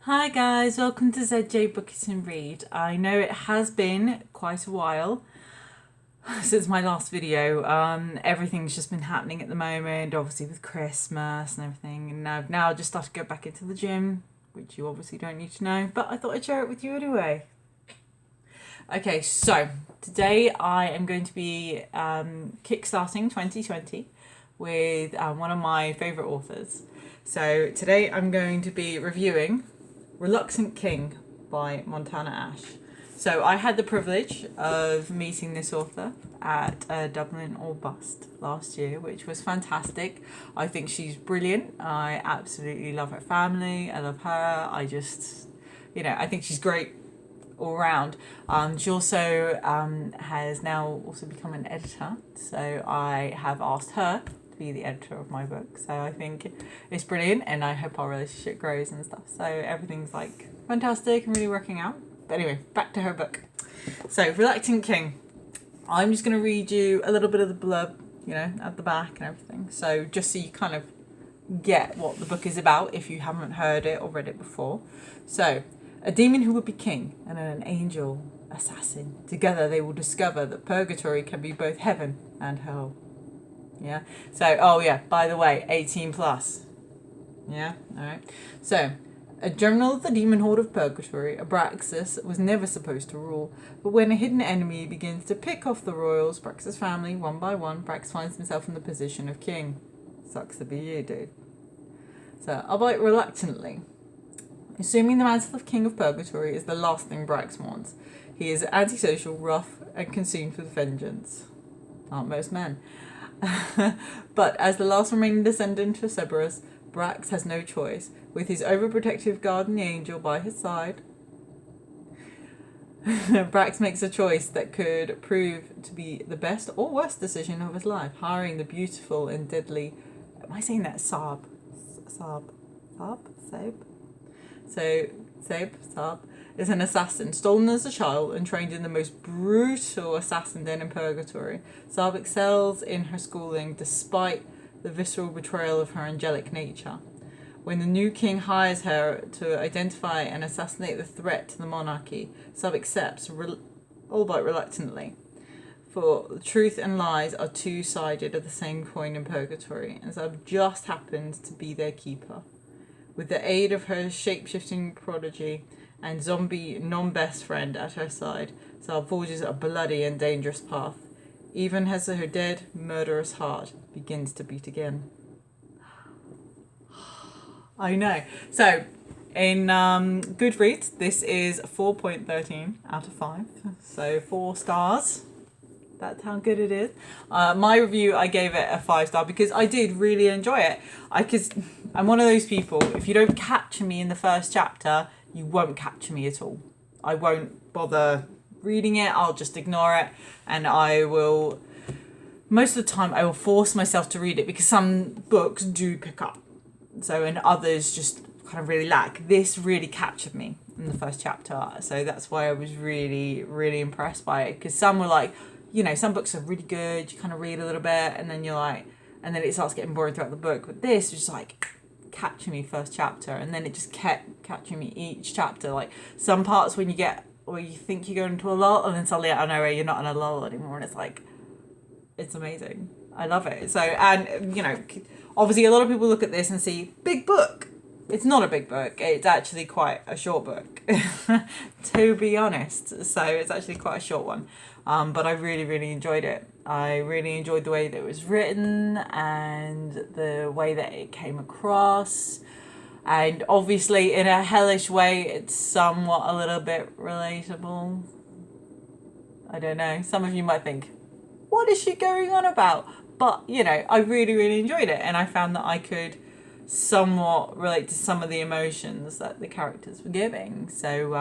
Hi guys, welcome to ZJ-BOOKIT-AND-READ. I know it has been quite a while since my last video. Everything's just been happening at the moment, obviously with Christmas and everything, and I've now just started to go back into the gym, which you obviously don't need to know, but I thought I'd share it with you anyway. Okay, so today I am going to be kickstarting 2020 with one of my favourite authors. So today I'm going to be reviewing Reluctant King by Montana Ash. So I had the privilege of meeting this author at Dublin or Bust last year, which was fantastic. I think she's brilliant. I absolutely love her family. I love her. I just, I think she's great all around. She also has now also become an editor. So I have asked her to be the editor of my book. So I think it's brilliant, and I hope our relationship grows and stuff. So everything's like fantastic and really working out. But anyway, back to her book. So Reluctant King. I'm just going to read you a little bit of the blurb, at the back and everything. So just so you kind of get what the book is about if you haven't heard it or read it before. So, a demon who would be king and an angel assassin. Together they will discover that purgatory can be both heaven and hell. Yeah. So, by the way, 18 plus. Yeah. All right. So, a general of the demon horde of purgatory, Abraxas, was never supposed to rule. But when a hidden enemy begins to pick off the royals, Brax's family, one by one, Brax finds himself in the position of king. Sucks to be you, dude. So, albeit reluctantly, assuming the mantle of King of Purgatory is the last thing Brax wants. He is antisocial, rough, and consumed with vengeance. Aren't most men. But as the last remaining descendant of Cerberus, Brax has no choice. With his overprotective guardian angel by his side, Brax makes a choice that could prove to be the best or worst decision of his life, hiring the beautiful and deadly... Am I saying that? Saab? So, Saab is an assassin, stolen as a child and trained in the most brutal assassin den in Purgatory. Saab excels in her schooling despite the visceral betrayal of her angelic nature. When the new king hires her to identify and assassinate the threat to the monarchy, Saab accepts, albeit reluctantly. For truth and lies are two-sided of the same coin in Purgatory, and Saab just happens to be their keeper. With the aid of her shape-shifting prodigy and zombie non-best friend at her side, Saab forges a bloody and dangerous path, even as her dead, murderous heart begins to beat again. I know. So, in Goodreads, this is 4.13 out of 5. So, 4 stars. That's how good it is. My review, I gave it a 5-star because I did really enjoy it. I'm one of those people, if you don't capture me in the first chapter, you won't capture me at all. I won't bother reading it, I'll just ignore it, and most of the time I will force myself to read it because some books do pick up. So, and others just kind of really lack. This really captured me in the first chapter. So that's why I was really, really impressed by it. Because some were like, some books are really good. You kind of read a little bit and then you're like, and then it starts getting boring throughout the book. But this was just like, capture me first chapter. And then it just kept capturing me each chapter. Like some parts where you think you're going into a lull and then suddenly I know you're not in a lull anymore. And it's like, it's amazing. I love it. So, and, obviously a lot of people look at this and see big book. It's not a big book. It's actually quite a short book, to be honest. So it's actually quite a short one. But I really, really enjoyed it. I really enjoyed the way that it was written and the way that it came across. And obviously in a hellish way, it's somewhat a little bit relatable. I don't know. Some of you might think, what is she going on about? But, I really, really enjoyed it. And I found that I could somewhat relate to some of the emotions that the characters were giving. So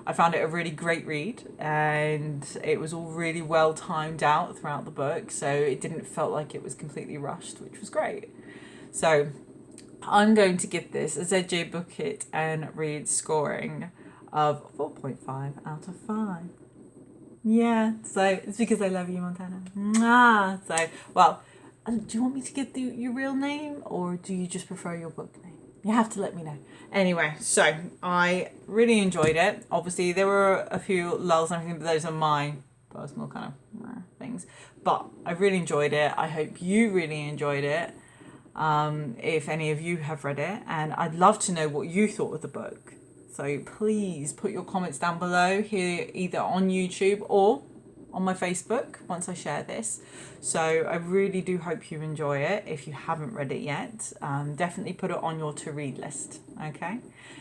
I found it a really great read. And it was all really well timed out throughout the book. So it didn't feel like it was completely rushed, which was great. So I'm going to give this a ZJ-BOOKIT-AND-READ scoring of 4.5 out of 5. Yeah, so it's because I love you, Montana. Mwah. So, well, do you want me to get your real name or do you just prefer your book name? You have to let me know. Anyway, so I really enjoyed it. Obviously, there were a few lulls and everything, but those are my personal kind of things. But I really enjoyed it. I hope you really enjoyed it. If any of you have read it, and I'd love to know what you thought of the book. So please put your comments down below here, either on YouTube or on my Facebook once I share this. So I really do hope you enjoy it. If you haven't read it yet, definitely put it on your to read list. Okay,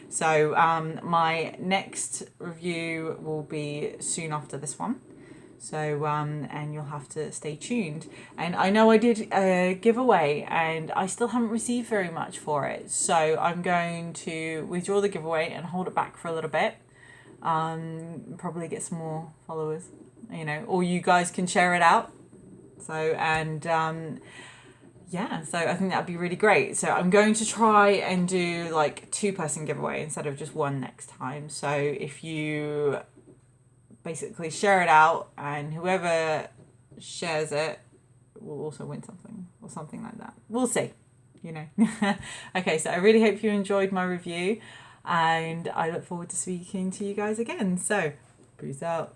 so my next review will be soon after this one. So and you'll have to stay tuned. And I know I did a giveaway and I still haven't received very much for it, so I'm going to withdraw the giveaway and hold it back for a little bit. Probably get some more followers, you know, or you guys can share it out. So and yeah, so I think that'd be really great. So I'm going to try and do like 2-person giveaway instead of just one next time. So if you basically share it out, and whoever shares it will also win something or something like that. We'll see, you know. Okay, so I really hope you enjoyed my review, and I look forward to speaking to you guys again. So peace out.